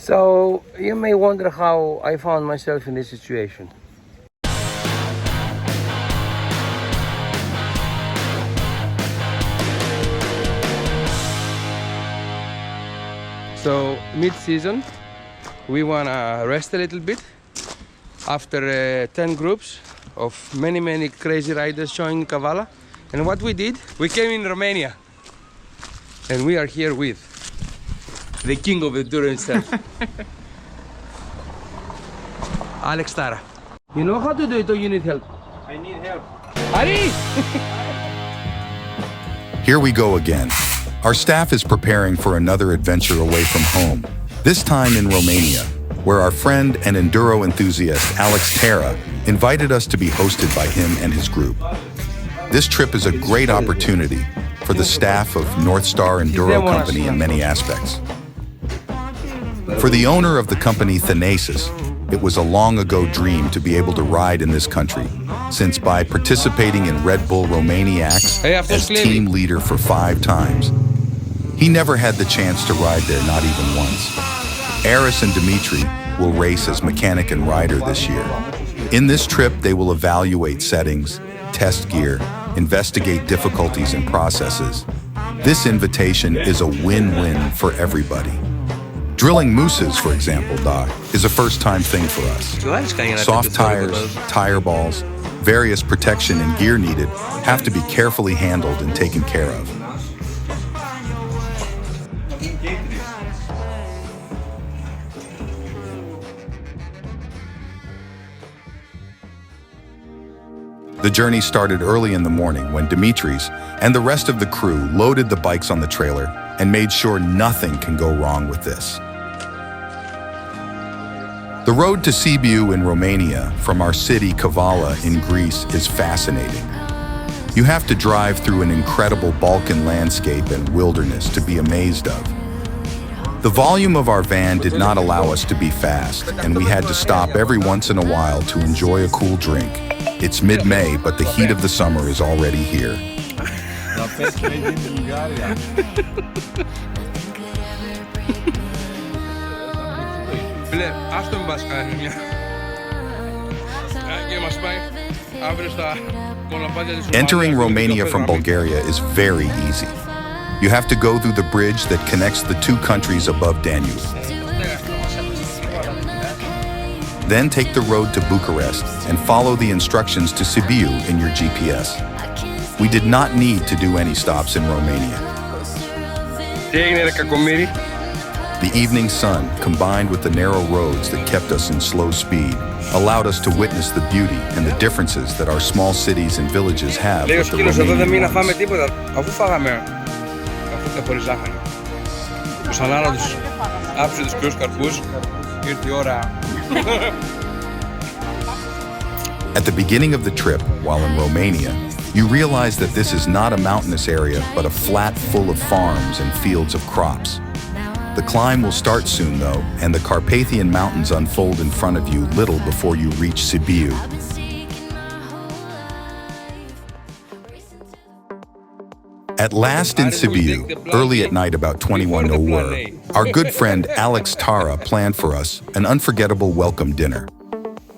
So you may wonder how I found myself in this situation. So mid-season, we wanna rest a little bit after 10 groups of many crazy riders joining Kavala. And what we did, we came in Romania, and we are here with the king of Enduro himself, Alex Tara. You know how to do it, or you need help? I need help. Aris! Here we go again. Our staff is preparing for another adventure away from home, this time in Romania, where our friend and Enduro enthusiast Alex Tara invited us to be hosted by him and his group. This trip is a great opportunity for the staff of North Star Enduro Company in many aspects. For the owner of the company, Thanasis, it was a long ago dream to be able to ride in this country, since by participating in Red Bull Romaniacs as team leader for 5 times, he never had the chance to ride there, not even once. Aris and Dimitri will race as mechanic and rider this year. In this trip, they will evaluate settings, test gear, investigate difficulties and processes. This invitation is a win-win for everybody. Drilling mousses, for example, Doc, is a first-time thing for us. Soft tires, tire balls, various protection and gear needed have to be carefully handled and taken care of. The journey started early in the morning when Dimitri's and the rest of the crew loaded the bikes on the trailer and made sure nothing can go wrong with this. The road to Sibiu in Romania from our city Kavala in Greece is fascinating. You have to drive through an incredible Balkan landscape and wilderness to be amazed of. The volume of our van did not allow us to be fast, and we had to stop every once in a while to enjoy a cool drink. It's mid-May, but the heat of the summer is already here. Entering Romania from Bulgaria is very easy. You have to go through the bridge that connects the 2 countries above Danube. Then take the road to Bucharest and follow the instructions to Sibiu in your GPS. We did not need to do any stops in Romania. The evening sun, combined with the narrow roads that kept us in slow speed, allowed us to witness the beauty and the differences that our small cities and villages have with the Romanian ones. At the beginning of the trip, while in Romania, you realize that this is not a mountainous area, but a flat full of farms and fields of crops. The climb will start soon, though, and the Carpathian Mountains unfold in front of you little before you reach Sibiu. At last in Sibiu, early at night about 21:00, our good friend Alex Tara planned for us an unforgettable welcome dinner.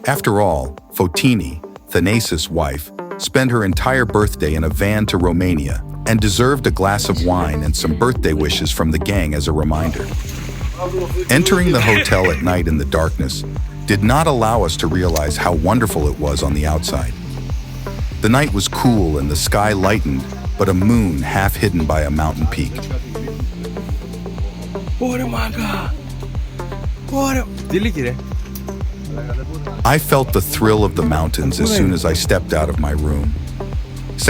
After all, Fotini, Thanasis' wife, spent her entire birthday in a van to Romania and deserved a glass of wine and some birthday wishes from the gang as a reminder. Entering the hotel at night in the darkness did not allow us to realize how wonderful it was on the outside. The night was cool and the sky lightened, but a moon half hidden by a mountain peak. I felt the thrill of the mountains as soon as I stepped out of my room.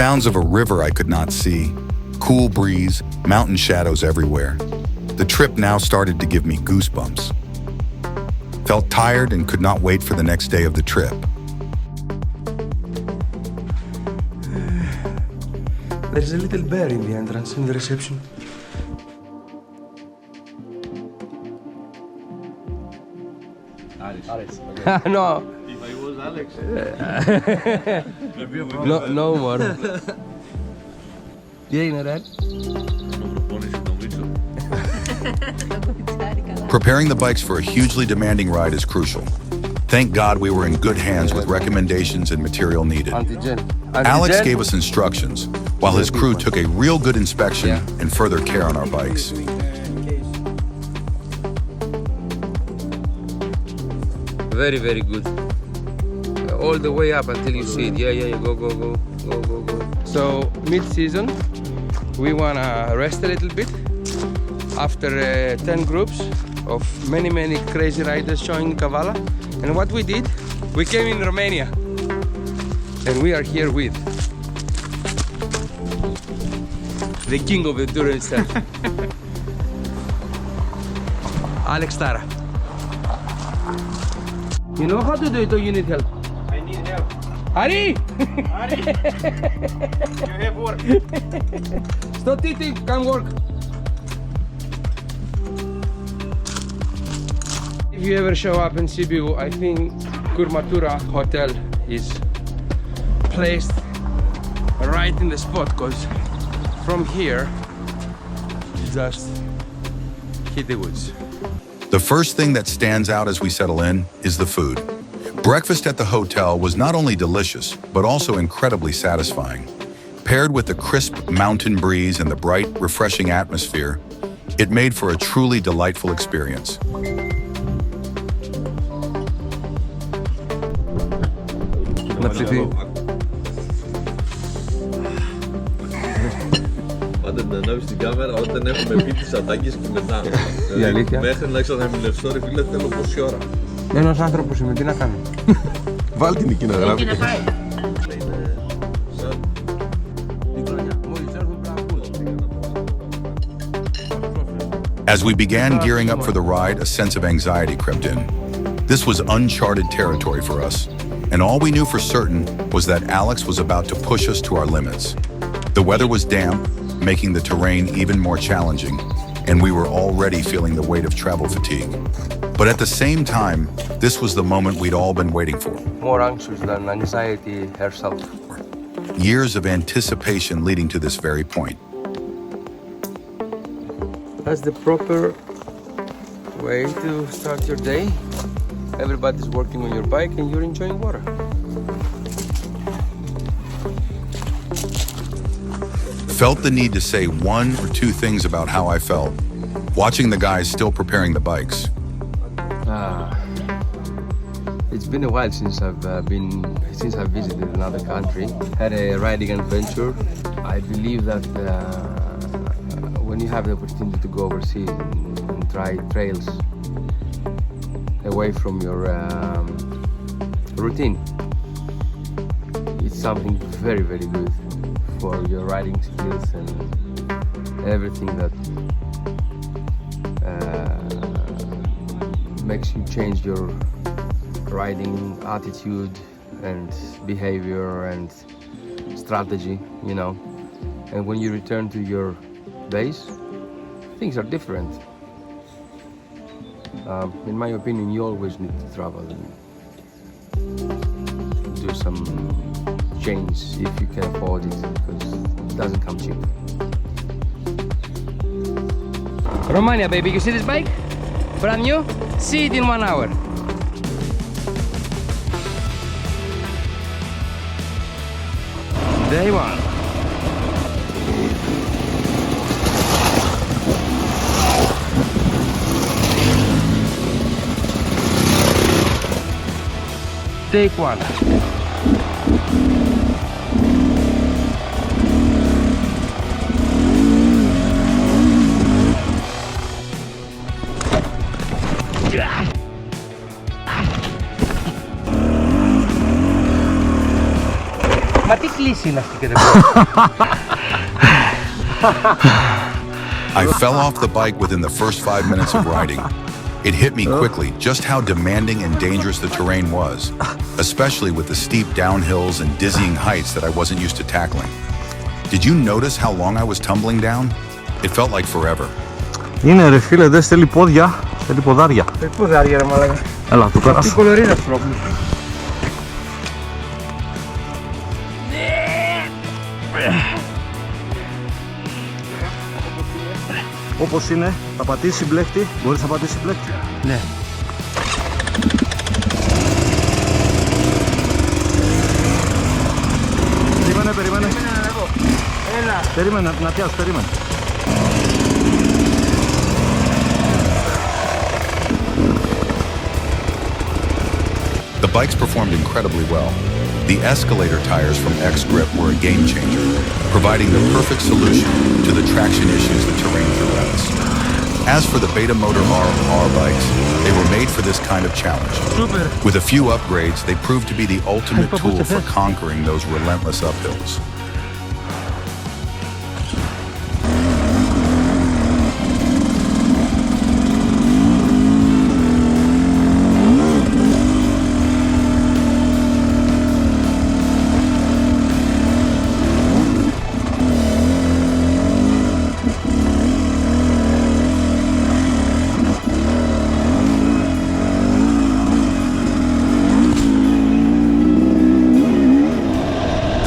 Sounds of a river I could not see, cool breeze, mountain shadows everywhere. The trip now started to give me goosebumps. Felt tired and could not wait for the next day of the trip. There's a little bear in the entrance, in the reception. Aris. No. If I was Alex. No more. Τι έγινε ρε? Να προπονήσει νομίζω. Preparing the bikes for a hugely demanding ride is crucial. Thank God we were in good hands with recommendations and material needed. Alex gave us instructions, while his crew took a real good inspection and further care on our bikes. Very, very good. All the way up until you see it. Yeah, go. So, mid-season, we wanna rest a little bit after 10 groups of many crazy riders showing Kavala. And what we did, we came in Romania and we are here with the king of Enduro himself, Alex Tara. You know how to do it or you need help? I need help. Ari! Aris, you have work. Stop eating, come work. If you ever show up in Sibiu, I think Kurmatura Hotel is placed right in the spot, because from here you just hit the woods. The first thing that stands out as we settle in is the food. Breakfast at the hotel was not only delicious, but also incredibly satisfying. Paired with the crisp mountain breeze and the bright, refreshing atmosphere, it made for a truly delightful experience. Όταν ανάβεις την κάμερα, όταν έχουμε πει τις ατάκες και μετά. Η αλήθεια. Μέχρι να ξαναμιλευτώ, ρε φίλε, θέλω πόση ώρα. Ένας άνθρωπος είμαι, τι να κάνω. Βάλ την εκεί να γράφει. As we began gearing up for the ride, a sense of anxiety crept in. This was uncharted territory for us, and all we knew for certain was that Alex was about to push us to our limits. The weather was damp, making the terrain even more challenging, and we were already feeling the weight of travel fatigue. But at the same time, this was the moment we'd all been waiting for. More anxious than anxiety herself. Years of anticipation leading to this very point. That's the proper way to start your day. Everybody's working on your bike and you're enjoying water. Felt the need to say one or two things about how I felt, watching the guys still preparing the bikes. It's been a while since I've visited another country, had a riding adventure. I believe that when you have the opportunity to go overseas and try trails away from your routine, it's something very, very good for your riding skills and everything that makes you change your riding attitude and behavior and strategy, you know. And when you return to your base, things are different. In my opinion, you always need to travel and do some change if you can afford it, because it doesn't come cheap. Romania, baby, you see this bike? Brand new? See it in 1 hour. Day one. Take one. Μα τι κλίση είναι αυτή και δεν I fell off the bike within the first 5 minutes of riding. It hit me quickly just how demanding and dangerous the terrain was, especially with the steep downhills and dizzying heights that I wasn't used to tackling. Did you notice how long I was tumbling down? It felt like forever. Είναι ρε φίλε, δεν στέλνει πόδια, στέλνει ποδάρια. ποδάρια ρε μαλάκα. Έλα, του πέρασε. Τι κολορίδα σου πρόβλημα. όπως είναι. Θα πατήσει μπλέκτη. Μπορείς να πατήσει μπλέκτη. Ναι. Περίμενε. Έλα. Περίμενε να πιάσω, περίμενε. The bikes performed incredibly well. The escalator tires from X-Grip were a game changer, providing the perfect solution to the traction issues the terrain presents. As for the Beta Motor R bikes, they were made for this kind of challenge. Super. With a few upgrades, they proved to be the ultimate tool for conquering those relentless uphills.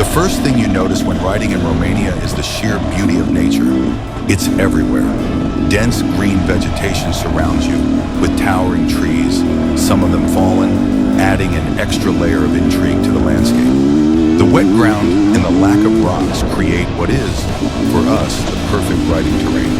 The first thing you notice when riding in Romania is the sheer beauty of nature. It's everywhere. Dense green vegetation surrounds you, with towering trees, some of them fallen, adding an extra layer of intrigue to the landscape. The wet ground and the lack of rocks create what is, for us, the perfect riding terrain.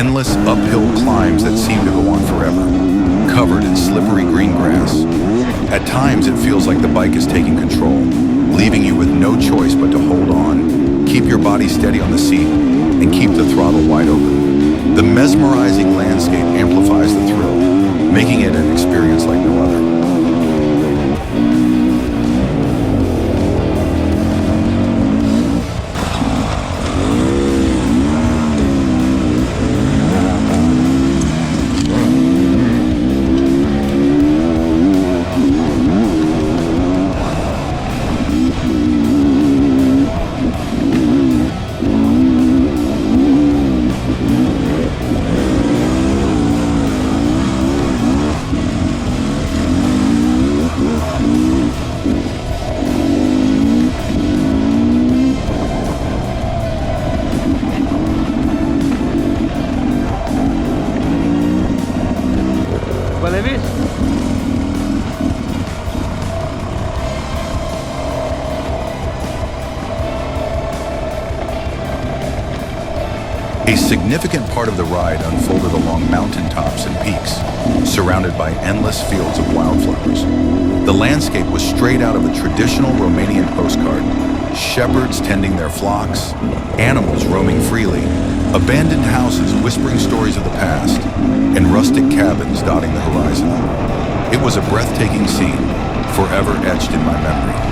Endless uphill climbs that seem to go on forever, covered in slippery green grass. At times it feels like the bike is taking control, leaving you with no choice but to hold on, keep your body steady on the seat, and keep the throttle wide open. The mesmerizing landscape amplifies the thrill, making it an experience like no other. A significant part of the ride unfolded along mountaintops and peaks, surrounded by endless fields of wildflowers. The landscape was straight out of a traditional Romanian postcard. Shepherds tending their flocks, animals roaming freely, abandoned houses whispering stories of the past, and rustic cabins dotting the horizon. It was a breathtaking scene, forever etched in my memory.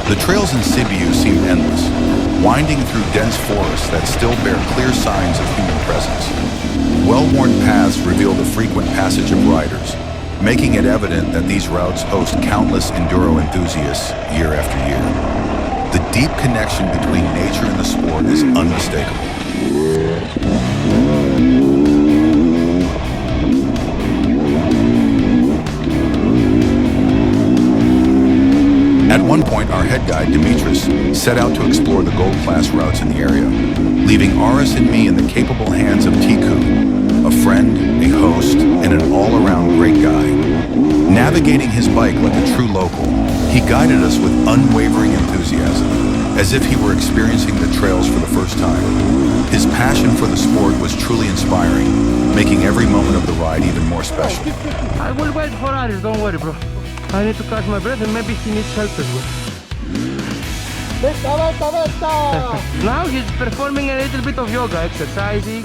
The trails in Sibiu seemed endless, winding through dense forests that still bear clear signs of human presence. Well-worn paths reveal the frequent passage of riders, making it evident that these routes host countless enduro enthusiasts year after year. The deep connection between nature and the sport is unmistakable. At one point, our head guide, Dimitris, set out to explore the gold class routes in the area, leaving Aris and me in the capable hands of Tiku, a friend, a host, and an all-around great guy. Navigating his bike like a true local, he guided us with unwavering enthusiasm, as if he were experiencing the trails for the first time. His passion for the sport was truly inspiring, making every moment of the ride even more special. I will wait for Aris, don't worry, bro. I need to catch my breath and maybe he needs help as well. Now he's performing a little bit of yoga, exercising.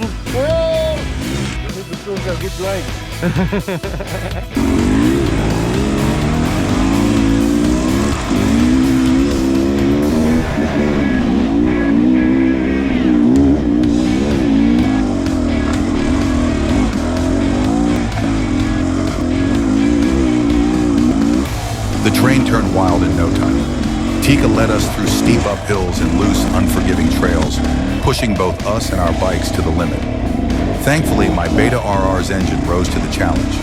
The train turned wild in no time. Tika led us through steep uphills and loose, unforgiving trails, pushing both us and our bikes to the limit. Thankfully, my Beta RR's engine rose to the challenge,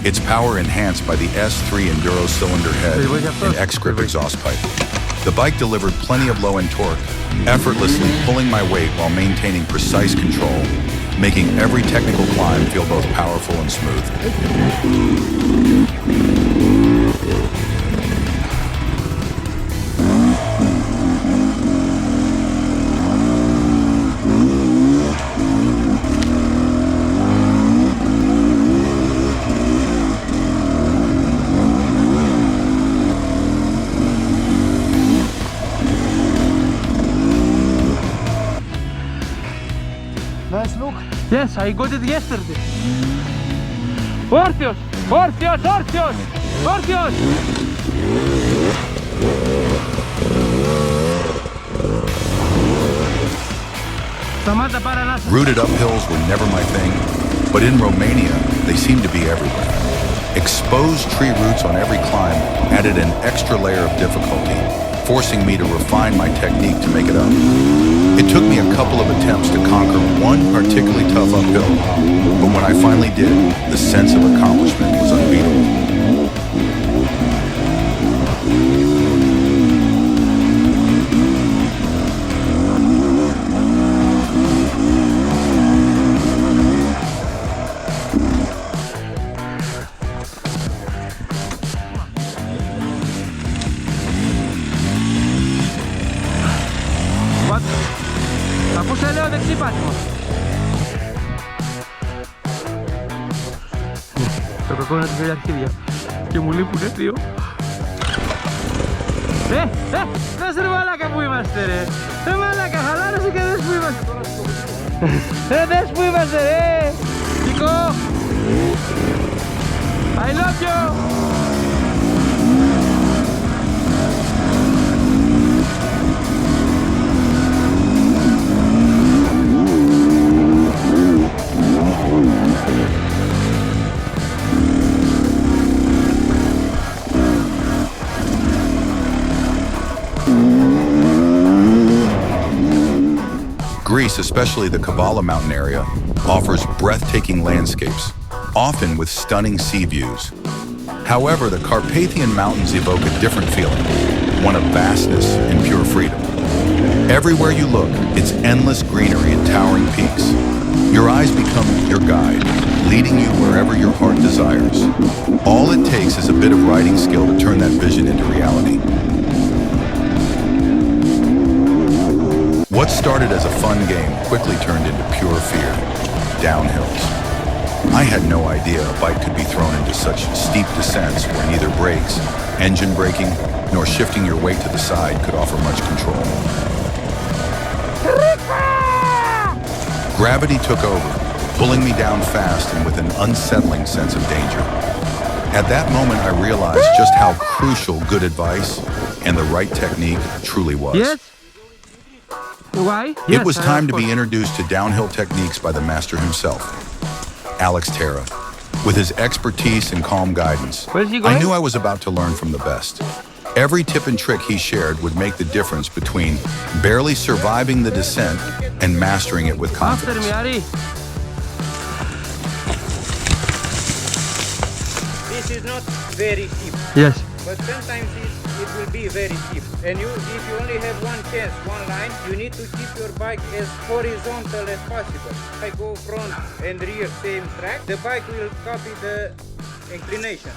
its power enhanced by the S3 Enduro cylinder head and X-Grip exhaust pipe. The bike delivered plenty of low-end torque, effortlessly pulling my weight while maintaining precise control, making every technical climb feel both powerful and smooth. Nice look. Yes, I got it yesterday. Όρθιος! Όρθιος! Όρθιος! Όρθιος! Σταμάτα πάρε να... Rooted uphills were never my thing, but in Romania, they seem to be everywhere. Exposed tree roots on every climb added an extra layer of difficulty, forcing me to refine my technique to make it up. It took me a couple of attempts to conquer one particularly tough uphill, but when I finally did, the sense of accomplishment was unbeatable. Αφού σε λέω δεξί πάτημα. Το κακό είναι ότι θέλει αρχίδια και μου λείπουνε δύο. Δες ρε μαλάκα που είμαστε ρε. Μαλάκα χαλάρωσε και δες που είμαστε. Δες που είμαστε ρε. Κικό. I love you. Greece, especially the Kavala mountain area, offers breathtaking landscapes, often with stunning sea views. However, the Carpathian Mountains evoke a different feeling, one of vastness and pure freedom. Everywhere you look, it's endless greenery and towering peaks. Your eyes become your guide, leading you wherever your heart desires. All it takes is a bit of riding skill to turn that vision into reality. What started as a fun game quickly turned into pure fear, downhills. I had no idea a bike could be thrown into such steep descents where neither brakes, engine braking, nor shifting your weight to the side could offer much control. Gravity took over, pulling me down fast and with an unsettling sense of danger. At that moment, I realized just how crucial good advice and the right technique truly was. Yes. Why? It was time to be introduced to downhill techniques by the master himself, Alex Terra. With his expertise and calm guidance, Where's he going? I knew I was about to learn from the best. Every tip and trick he shared would make the difference between barely surviving the descent and mastering it with After confidence. me, Aris. This is not very steep, Yes. but sometimes it will be very steep. And if you only have one chance, one line, you need to keep your bike as horizontal as possible. I go front and rear same track, the bike will copy the inclination,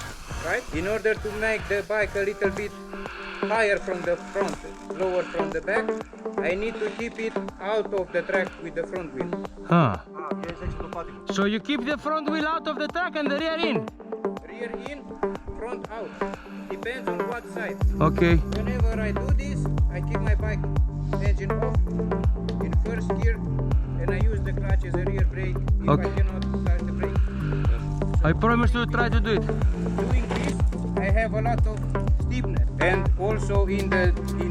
right? In order to make the bike a little bit higher from the front, lower from the back, I need to keep it out of the track with the front wheel. Huh. So you keep the front wheel out of the track and the rear in? Rear in, front out. Depends on what side. Okay. Whenever I do this, I keep my bike engine off in first gear and I use the clutch as a rear brake if Okay. I cannot start the brake. I promise to try to do it. Doing this, I have a lot of steepness, and also in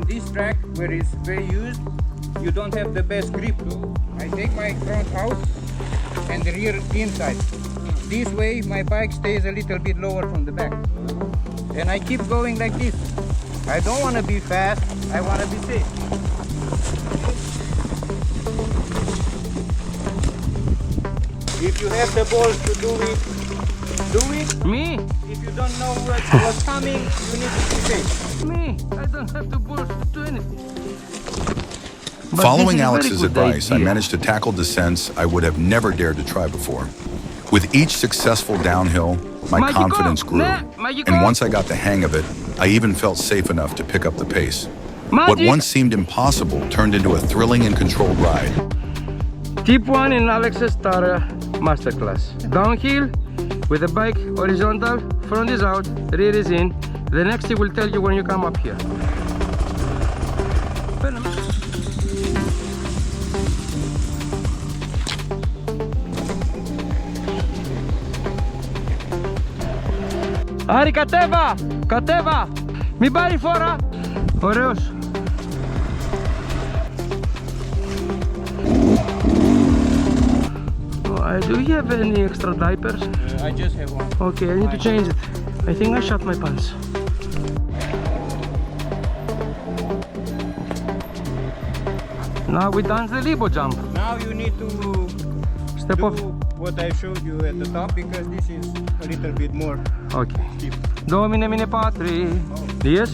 this track where it's very used, you don't have the best grip. So I take my front out and the rear inside. This way my bike stays a little bit lower from the back. And I keep going like this. I don't want to be fast, I want to be safe. If you have the balls to do it, do it. Me? If you don't know what's coming, you need to be safe. Me? I don't have the balls to do anything. But Following this is a very Alex's good advice, I idea. managed to tackle descents I would have never dared to try before. With each successful downhill, my Magico! confidence grew. Nah, Magico! And once I got the hang of it, I even felt safe enough to pick up the pace. What Magic! once seemed impossible turned into a thrilling and controlled ride. Tip 1 in Alex's Tara masterclass. Downhill with the bike horizontal, front is out, rear is in. The next he will tell you when you come up here. Άρη, κατέβα! Κατέβα! Μην πάρει φόρα! Ωραίος! Do you have any extra diapers? I just have one. Okay, I need to change it. I think I shot my pants. Now we dance the Libo jump. Now you need to Step do off. what I showed you at the top, because this is a little bit more Okay. steep. Domine mine patri. Yes?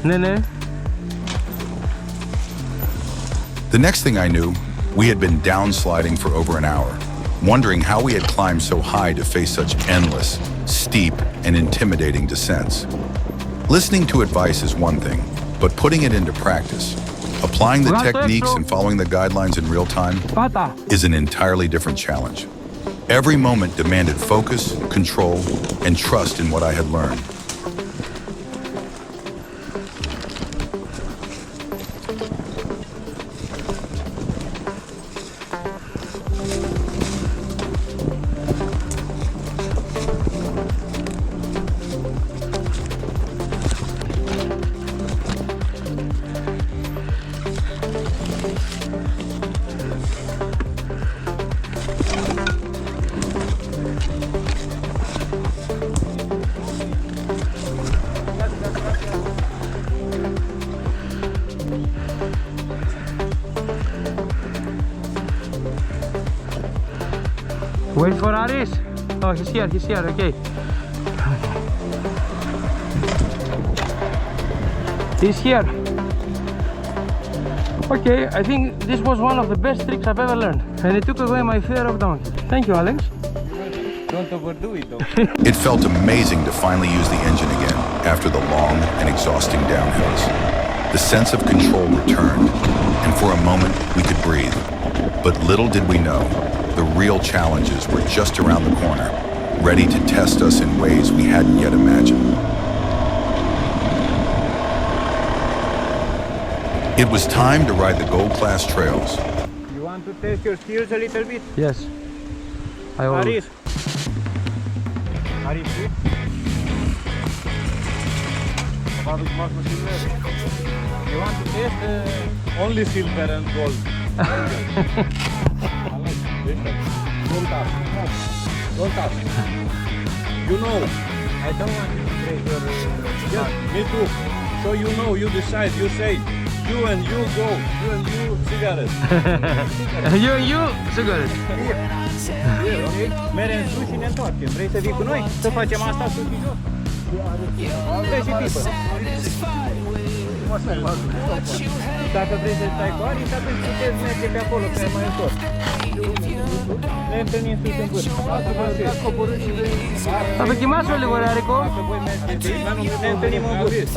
Ne, ne. The next thing I knew, we had been downsliding for over an hour, wondering how we had climbed so high to face such endless, steep, and intimidating descents. Listening to advice is one thing, but putting it into practice, applying the techniques and following the guidelines in real time, Πάτα. is an entirely different challenge. Every moment demanded focus, control, and trust in what I had learned. Wait for Aris. Oh, he's here, okay. He's here. Okay, I think this was one of the best tricks I've ever learned. And it took away my fear of downhill. Thank you, Alex. Don't overdo it though. It felt amazing to finally use the engine again after the long and exhausting downhills. The sense of control returned, and for a moment we could breathe. But little did we know, the real challenges were just around the corner, ready to test us in ways we hadn't yet imagined. It was time to ride the Gold Class trails. You want to test your skills a little bit? Yes. I will. Aris. Aris, sit. You want to test only silver and gold. Don't touch. You know. I don't want to break your Yes, me too. So you know, you decide, you say, you and you go, you and you cigarettes. You, sigur. Merem sus și ne întoarcem. Vrei să vii cu noi? Să facem asta sus și jos? Vrei și pipă. Dacă vrei să stai cu Aris, atunci puteți merge pe acolo, pe mai încort. Ne întâlnim sus în vârf. Θα δοκιμάσω λίγο ρε Αρικό. Dacă voi mergeți de aici, ne întâlnim în vârf.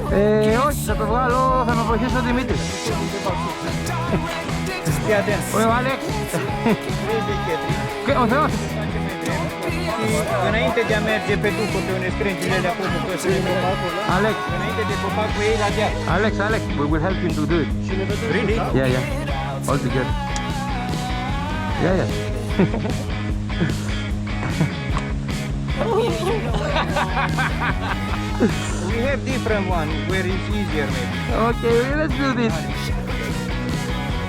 Όχι, θα το βγάλω, θα με βοηθήσει ο Δημήτρης. Fii atent. Ο Άλεξ. 30 chetri. Ο Θεός. Și înainte de a merge pe după pe unde scrâncile alea acolo, pe copacul, Alex, înainte de copac cu ei la deal. Alex, we will help him to do it. Really? Yeah. All together. Yeah. We have different one where it's easier maybe. Okay, let's do this.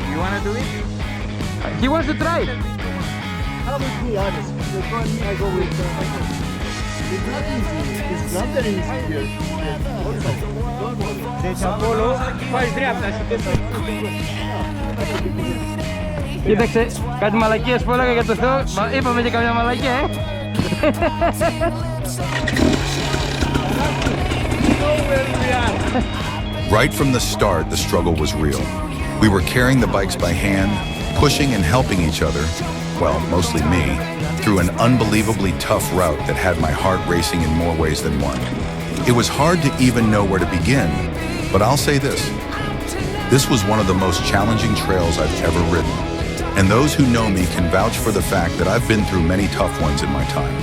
You wanna do it? He wants to try it. How would be honest? Like on me, I go with it's not easy. It's not that easy here. Deci acolo faci dreapta și te duci. Κοίταξε, κάτι μαλακίες που έλεγα για το Θεό, είπαμε και καμιά μαλακία, Right from the start, the struggle was real. We were carrying the bikes by hand, pushing and helping each other, well, mostly me, through an unbelievably tough route that had my heart racing in more ways than one. It was hard to even know where to begin, but I'll say this. This was one of the most challenging trails I've ever ridden, and those who know me can vouch for the fact that I've been through many tough ones in my time.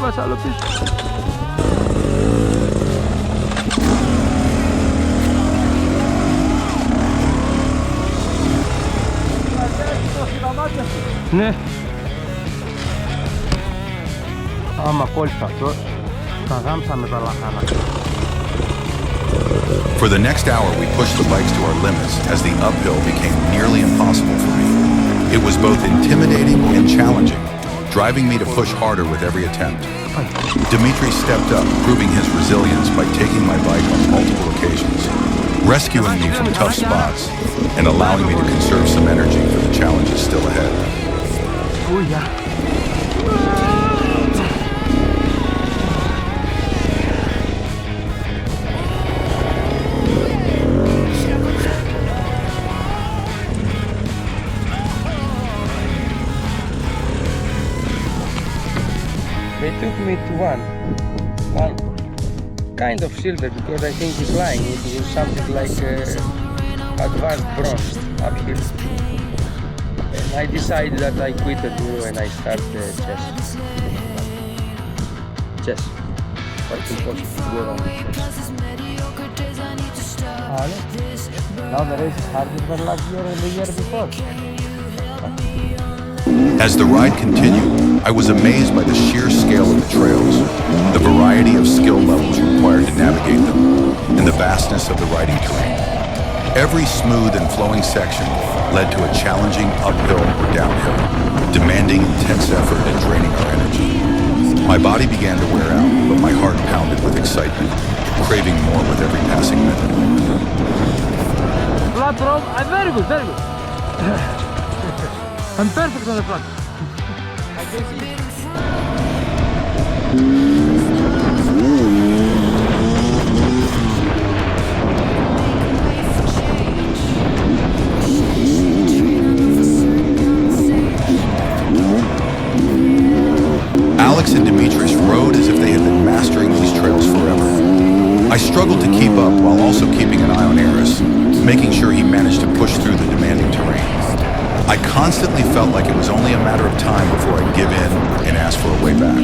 Vas άλλο πίσω. Ναι. Άμα κόλλησα αυτό, θα γάμψαμε τα λαχάνα. For the next hour, we pushed the bikes to our limits as the uphill became nearly impossible for me. It was both intimidating and challenging, driving me to push harder with every attempt. Dimitri stepped up, proving his resilience by taking my bike on multiple occasions, rescuing me from tough spots, and allowing me to conserve some energy for the challenges still ahead. Oh yeah. They took me to one kind of silver because I think incline it was something like advanced bronze uphill. And I decided that I quit Enduro and I start chess. Quite impossible to go on with chess. Now the race is harder than last year and the year before. As the ride continued, I was amazed by the sheer scale of the trails, the variety of skill levels required to navigate them, and the vastness of the riding terrain. Every smooth and flowing section led to a challenging uphill or downhill, demanding intense effort and draining our energy. My body began to wear out, but my heart pounded with excitement, craving more with every passing minute. Flat road, very good. I'm perfect on the flat. Alex and Dimitris rode as if they had been mastering these trails forever. I struggled to keep up while also keeping an eye on Aris, making sure he managed to push through the demanding terrain. I constantly felt like it was only a matter of time before I'd give in and ask for a way back.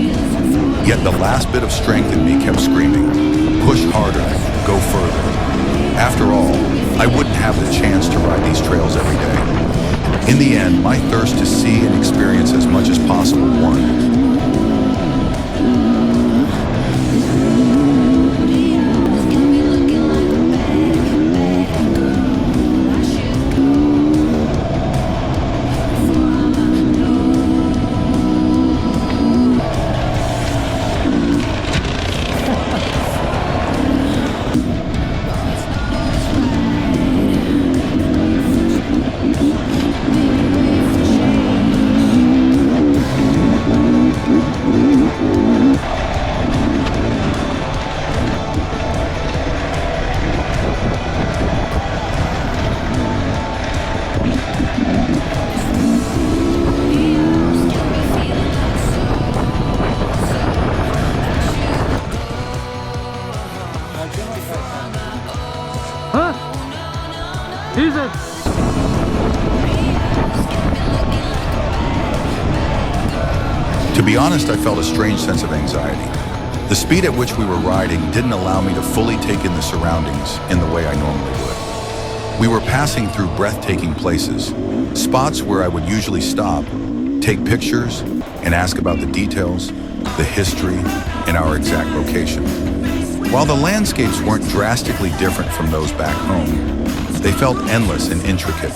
Yet the last bit of strength in me kept screaming, push harder, go further. After all, I wouldn't have the chance to ride these trails every day. In the end, my thirst to see and experience as much as possible won. be honest, I felt a strange sense of anxiety. The speed at which we were riding didn't allow me to fully take in the surroundings in the way I normally would. We were passing through breathtaking places, spots where I would usually stop, take pictures, and ask about the details, the history, and our exact location. While the landscapes weren't drastically different from those back home, they felt endless and intricate,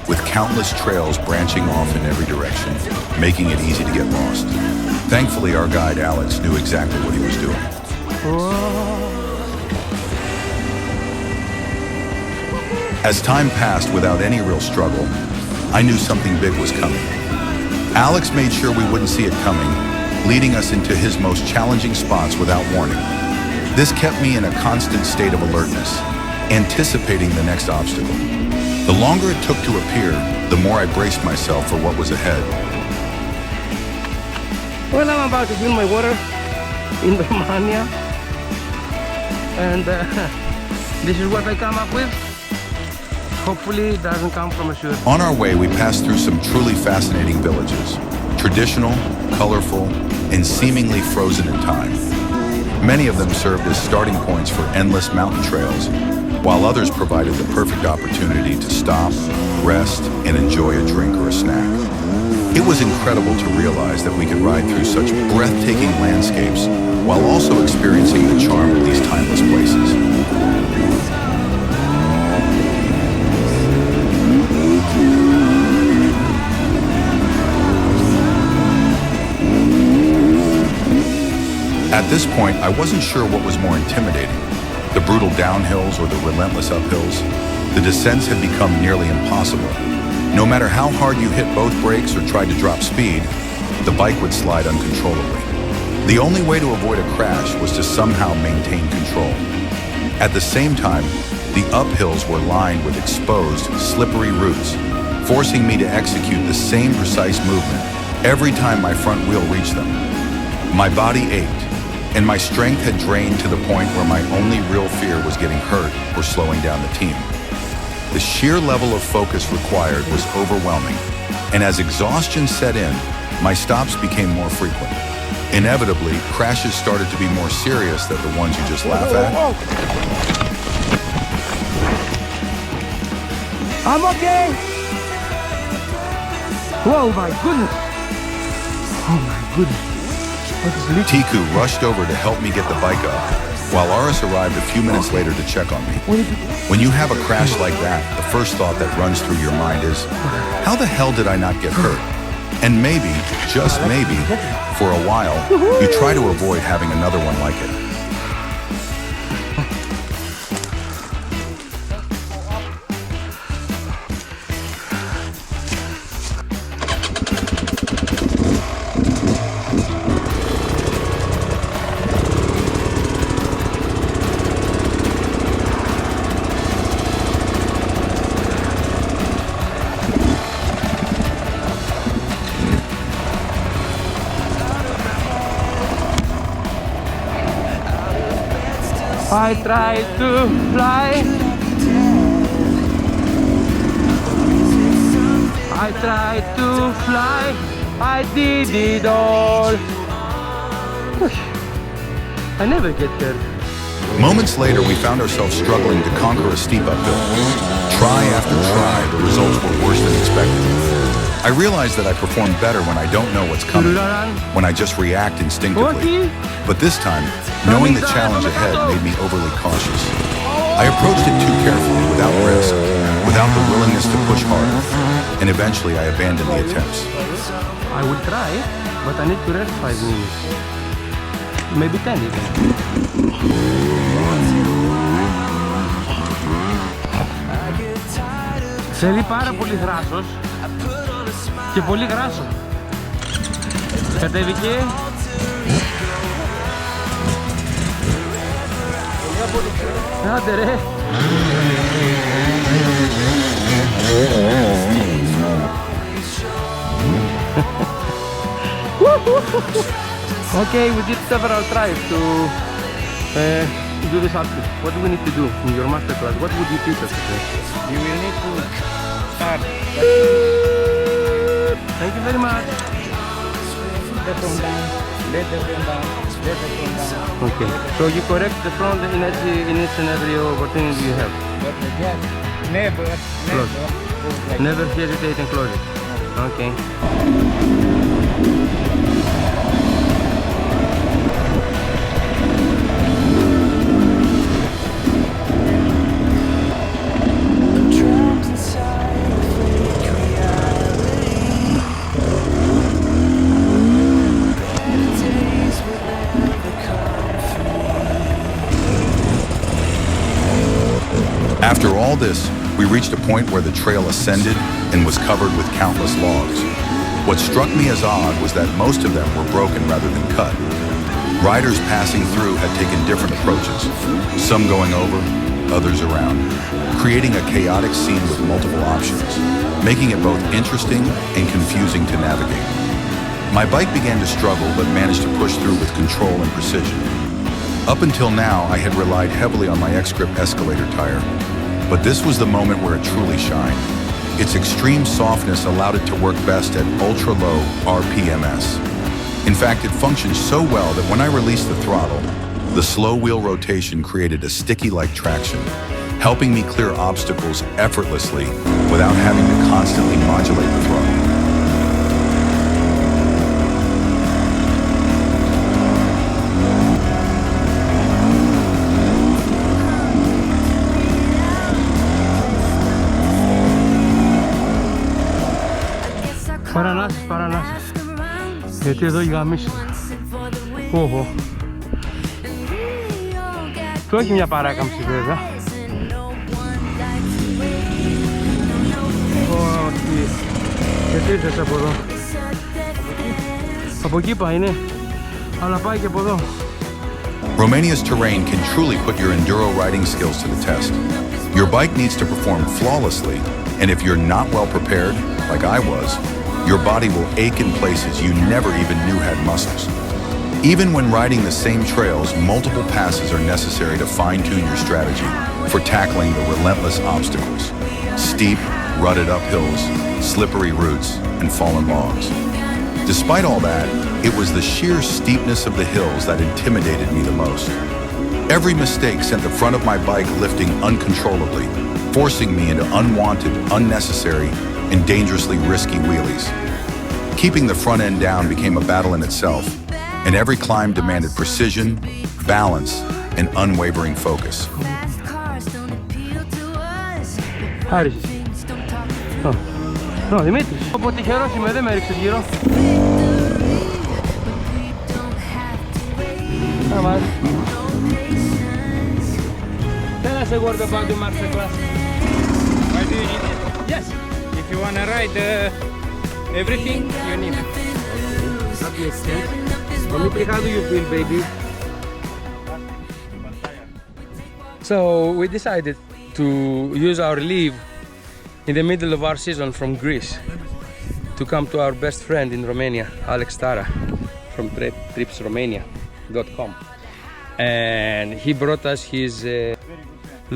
with countless trails branching off in every direction, making it easy to get lost. Thankfully, our guide Alex knew exactly what he was doing. As time passed without any real struggle, I knew something big was coming. Alex made sure we wouldn't see it coming, leading us into his most challenging spots without warning. This kept me in a constant state of alertness, anticipating the next obstacle. The longer it took to appear, the more I braced myself for what was ahead. Well, I'm about to fill my water in Romania, and this is what I come up with. Hopefully it doesn't come from a sewer. On our way, we passed through some truly fascinating villages, traditional, colorful, and seemingly frozen in time. Many of them served as starting points for endless mountain trails, while others provided the perfect opportunity to stop, rest, and enjoy a drink or a snack. It was incredible to realize that we could ride through such breathtaking landscapes while also experiencing the charm of these timeless places. At this point, I wasn't sure what was more intimidating, the brutal downhills or the relentless uphills. The descents had become nearly impossible. No matter how hard you hit both brakes or tried to drop speed, the bike would slide uncontrollably. The only way to avoid a crash was to somehow maintain control. At the same time, the uphills were lined with exposed, slippery roots, forcing me to execute the same precise movement every time my front wheel reached them. My body ached, and my strength had drained to the point where my only real fear was getting hurt or slowing down the team. The sheer level of focus required was overwhelming, and as exhaustion set in, my stops became more frequent. Inevitably, crashes started to be more serious than the ones you just laugh at. I'm okay! Whoa, my goodness! Oh my goodness! Tiku rushed over to help me get the bike up, while Aris arrived a few minutes later to check on me. When you have a crash like that, the first thought that runs through your mind is, how the hell did I not get hurt? And maybe, just maybe, for a while, you try to avoid having another one like it. I tried to fly. I tried to fly. I did it all. I never get there. Moments later, we found ourselves struggling to conquer a steep uphill. Try after try, the results were worse than expected. I realize that I perform better when I don't know what's coming, when I just react instinctively. But this time, knowing the challenge ahead made me overly cautious. I approached it too carefully, without risk, without the willingness to push harder, and eventually I abandoned the attempts. I will try, but I need to rest 5 minutes. Maybe 10 even. Θέλει πάρα πολύ θράσος και πολύ γράσο. Κατέβηκε. Άντε ρε. Okay, we did several tries to do this outfit. What do we need to do in your masterclass? What would you teach us today? You will need to start. Thank you very much. the front down, let the front down, let the front down. Okay. So you correct the front in each and every opportunity you have. But the gas, never Close. goes like Never hesitate and close it. Okay. After all this, we reached a point where the trail ascended and was covered with countless logs. What struck me as odd was that most of them were broken rather than cut. Riders passing through had taken different approaches, some going over, others around, creating a chaotic scene with multiple options, making it both interesting and confusing to navigate. My bike began to struggle but managed to push through with control and precision. Up until now, I had relied heavily on my X-Grip escalator tire, but this was the moment where it truly shined. Its extreme softness allowed it to work best at ultra-low RPMs. In fact, it functioned so well that when I released the throttle, the slow wheel rotation created a sticky-like traction, helping me clear obstacles effortlessly without having to constantly modulate the throttle. Παρανάσες. Γιατί εδώ γαμίσει. Οχο. Το έχει μια παράκαμψη βέβαια. Όχι. Γιατί ήρθες από εδώ. Από εκεί πάει, ναι. Αλλά πάει και από εδώ. Romania's terrain can truly put your enduro riding skills to the test. Your bike needs to perform flawlessly, and if you're not well prepared, like I was, your body will ache in places you never even knew had muscles. Even when riding the same trails, multiple passes are necessary to fine-tune your strategy for tackling the relentless obstacles. Steep, rutted up hills, slippery roots, and fallen logs. Despite all that, it was the sheer steepness of the hills that intimidated me the most. Every mistake sent the front of my bike lifting uncontrollably, forcing me into unwanted, unnecessary, and dangerously risky wheelies. Keeping the front end down became a battle in itself, and every climb demanded precision, balance, and unwavering focus. Aris. Δημήτρης. Πω τυχερός είμαι, δεν με έριξες γύρω. Tell us a word about the masterclass. Why do you need it? Yes. If you want to ride everything, you need it. That makes sense. Dimitri, how do you feel, baby? So we decided to use our leave in the middle of our season from Greece to come to our best friend in Romania, Alex Tara, from tripsromania.com, and he brought us his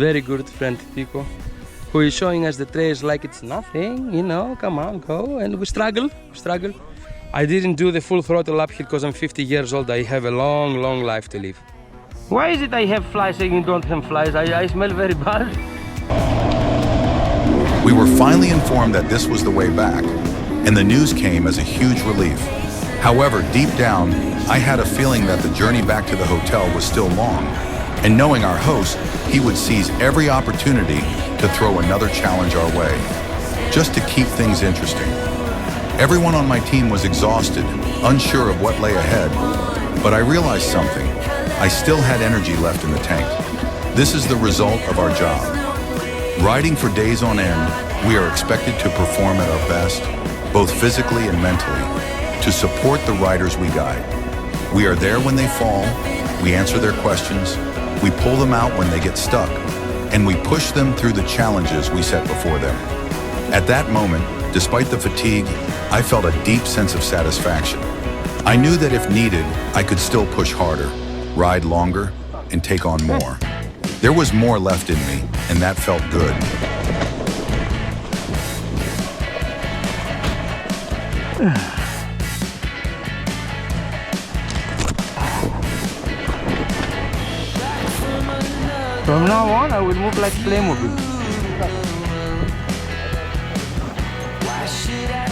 very good friend Pico, who is showing us the trails like it's nothing, you know, come on, go, and we struggle. I didn't do the full throttle uphill because I'm 50 years old. I have a long life to live. Why is it I have flies and you don't have flies? I smell very bad. We were finally informed that this was the way back, and the news came as a huge relief. However, deep down, I had a feeling that the journey back to the hotel was still long, and knowing our host, he would seize every opportunity to throw another challenge our way, just to keep things interesting. Everyone on my team was exhausted, unsure of what lay ahead, but I realized something. I still had energy left in the tank. This is the result of our job. Riding for days on end, we are expected to perform at our best, both physically and mentally, to support the riders we guide. We are there when they fall, we answer their questions, we pull them out when they get stuck, and we push them through the challenges we set before them. At that moment, despite the fatigue, I felt a deep sense of satisfaction. I knew that if needed, I could still push harder, ride longer, and take on more. There was more left in me, and that felt good. From now on, I will move like Playmobil.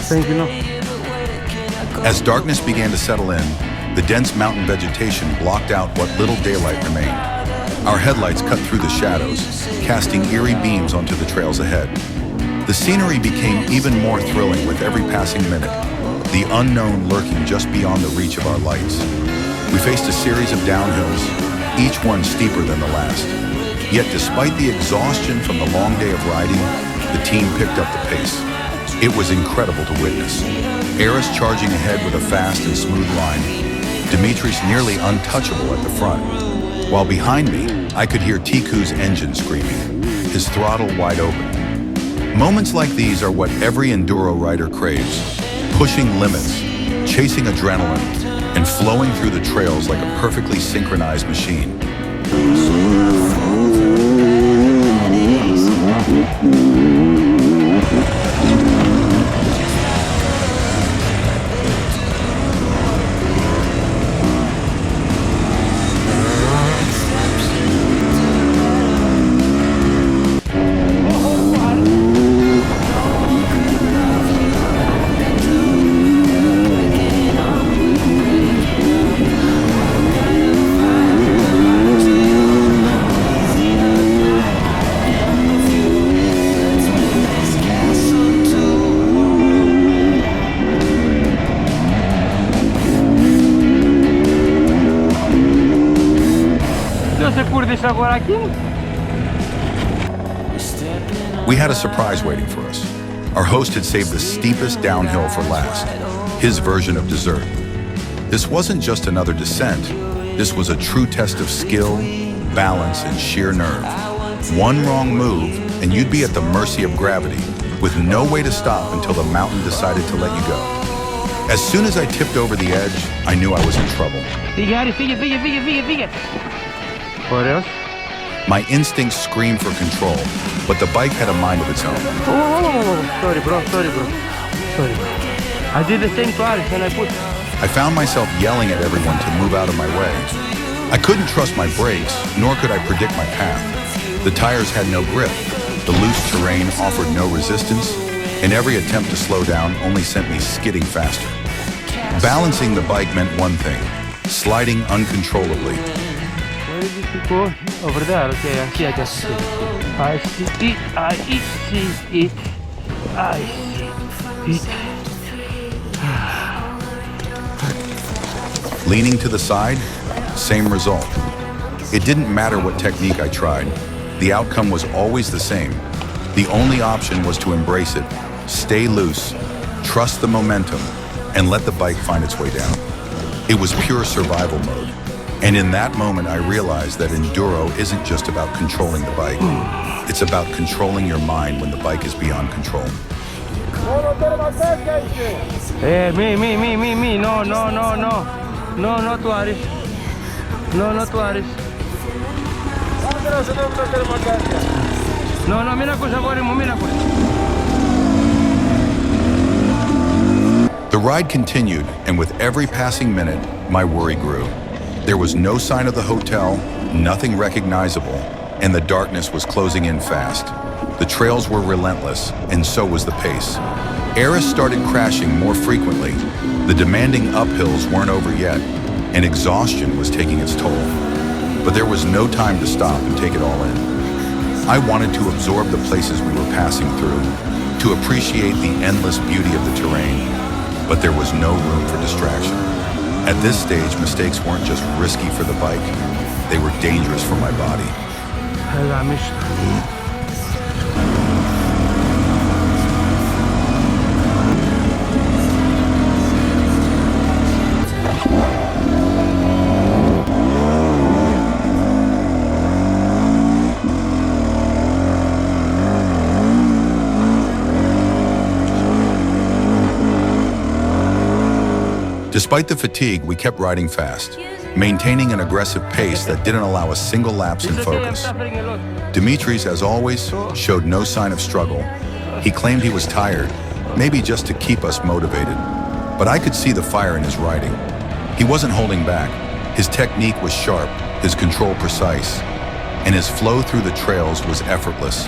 Thank you, no. As darkness began to settle in, the dense mountain vegetation blocked out what little daylight remained. Our headlights cut through the shadows, casting eerie beams onto the trails ahead. The scenery became even more thrilling with every passing minute, the unknown lurking just beyond the reach of our lights. We faced a series of downhills, each one steeper than the last. Yet despite the exhaustion from the long day of riding, the team picked up the pace. It was incredible to witness. Aris charging ahead with a fast and smooth line, Dimitris nearly untouchable at the front. While behind me, I could hear Tiku's engine screaming, his throttle wide open. Moments like these are what every enduro rider craves, pushing limits, chasing adrenaline, and flowing through the trails like a perfectly synchronized machine. We had a surprise waiting for us. Our host had saved the steepest downhill for last, his version of dessert. This wasn't just another descent. This was a true test of skill, balance, and sheer nerve. One wrong move, and you'd be at the mercy of gravity, with no way to stop until the mountain decided to let you go. As soon as I tipped over the edge, I knew I was in trouble. My instincts screamed for control, but the bike had a mind of its own. Sorry, bro. Sorry. I did the same to Aris and I pushed. I found myself yelling at everyone to move out of my way. I couldn't trust my brakes, nor could I predict my path. The tires had no grip, the loose terrain offered no resistance, and every attempt to slow down only sent me skidding faster. Balancing the bike meant one thing, sliding uncontrollably. Where did it go? Over there, okay, I see it. I see it. Leaning to the side, same result. It didn't matter what technique I tried. The outcome was always the same. The only option was to embrace it, stay loose, trust the momentum, and let the bike find its way down. It was pure survival mode. And in that moment, I realized that enduro isn't just about controlling the bike. It's about controlling your mind when the bike is beyond control. Hey, me. No. No, not to Aris. No, not to Aris. No, μην ακούς αγόρι μου, μην ακούς. The ride continued, and with every passing minute, my worry grew. There was no sign of the hotel, nothing recognizable, and the darkness was closing in fast. The trails were relentless, and so was the pace. Aris started crashing more frequently. The demanding uphills weren't over yet, and exhaustion was taking its toll. But there was no time to stop and take it all in. I wanted to absorb the places we were passing through, to appreciate the endless beauty of the terrain, but there was no room for distraction. At this stage, mistakes weren't just risky for the bike, they were dangerous for my body. Despite the fatigue, we kept riding fast, maintaining an aggressive pace that didn't allow a single lapse in focus. Dimitris, as always, showed no sign of struggle. He claimed he was tired, maybe just to keep us motivated. But I could see the fire in his riding. He wasn't holding back. His technique was sharp, his control precise. and his flow through the trails was effortless.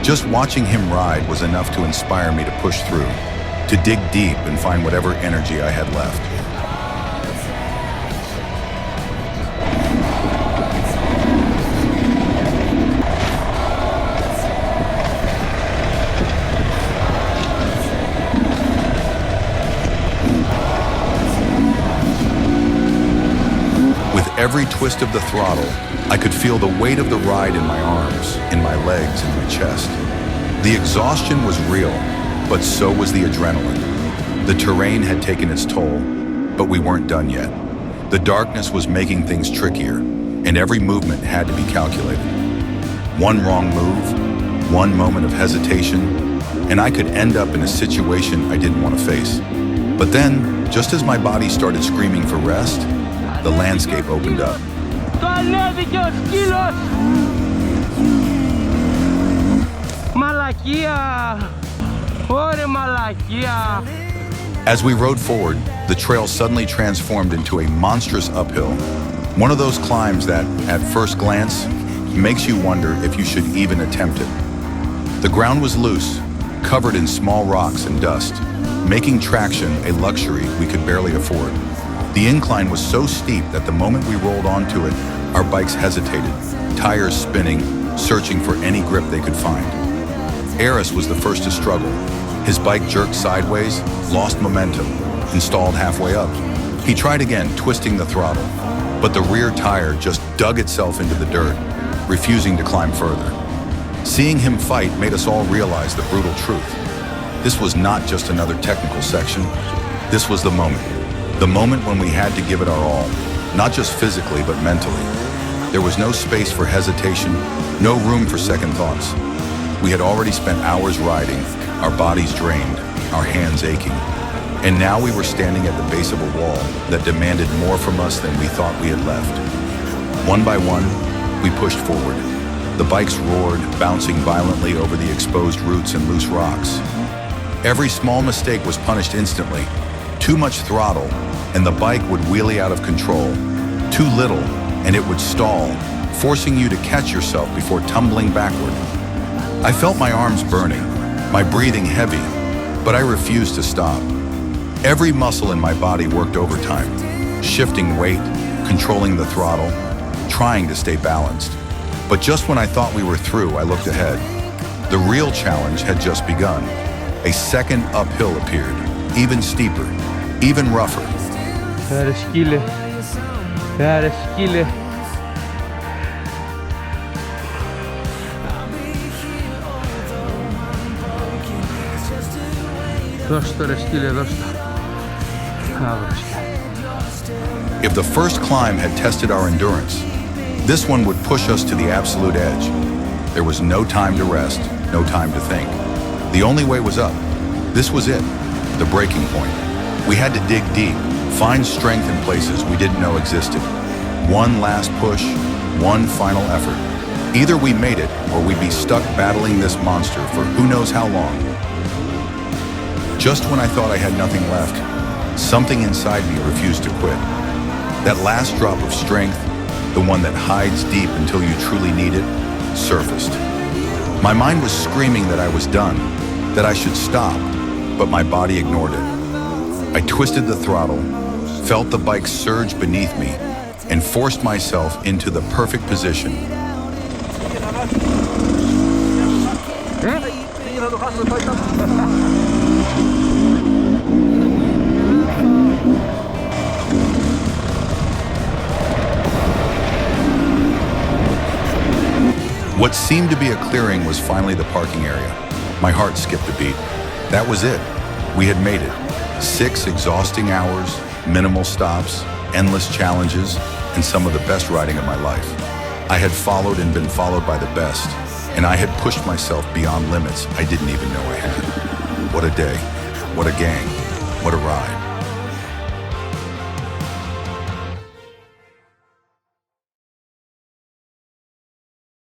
Just watching him ride was enough to inspire me to push through, to dig deep and find whatever energy I had left. With every twist of the throttle, I could feel the weight of the ride in my arms, in my legs, in my chest. The exhaustion was real, but so was the adrenaline. The terrain had taken its toll, but we weren't done yet. The darkness was making things trickier, and every movement had to be calculated. One wrong move, one moment of hesitation, and I could end up in a situation I didn't want to face. But then, just as my body started screaming for rest, the landscape opened up. As we rode forward, the trail suddenly transformed into a monstrous uphill. One of those climbs that, at first glance, makes you wonder if you should even attempt it. The ground was loose, covered in small rocks and dust, making traction a luxury we could barely afford. The incline was so steep that the moment we rolled onto it, our bikes hesitated, tires spinning, searching for any grip they could find. Aris was the first to struggle. His bike jerked sideways, lost momentum, and stalled halfway up. He tried again, twisting the throttle, but the rear tire just dug itself into the dirt, refusing to climb further. Seeing him fight made us all realize the brutal truth. This was not just another technical section. This was the moment when we had to give it our all, not just physically, but mentally. There was no space for hesitation, no room for second thoughts. We had already spent hours riding, our bodies drained, our hands aching. And now we were standing at the base of a wall that demanded more from us than we thought we had left. One by one, we pushed forward. The bikes roared, bouncing violently over the exposed roots and loose rocks. Every small mistake was punished instantly. Too much throttle, and the bike would wheelie out of control. Too little, and it would stall, forcing you to catch yourself before tumbling backward. I felt my arms burning, my breathing heavy, but I refused to stop. Every muscle in my body worked overtime, shifting weight, controlling the throttle, trying to stay balanced. But just when I thought we were through, I looked ahead. The real challenge had just begun. A second uphill appeared, even steeper, even rougher. If the first climb had tested our endurance, this one would push us to the absolute edge. There was no time to rest, no time to think. The only way was up. This was it, the breaking point. We had to dig deep, find strength in places we didn't know existed. One last push, one final effort. Either we made it, or we'd be stuck battling this monster for who knows how long. Just when I thought I had nothing left, something inside me refused to quit. That last drop of strength, the one that hides deep until you truly need it, surfaced. My mind was screaming that I was done, that I should stop, but my body ignored it. I twisted the throttle, felt the bike surge beneath me, and forced myself into the perfect position. What seemed to be a clearing was finally the parking area. My heart skipped a beat. That was it. We had made it. 6 exhausting hours, minimal stops, endless challenges, and some of the best riding of my life. I had followed and been followed by the best, and I had pushed myself beyond limits I didn't even know I had. What a day. What a gang. What a ride.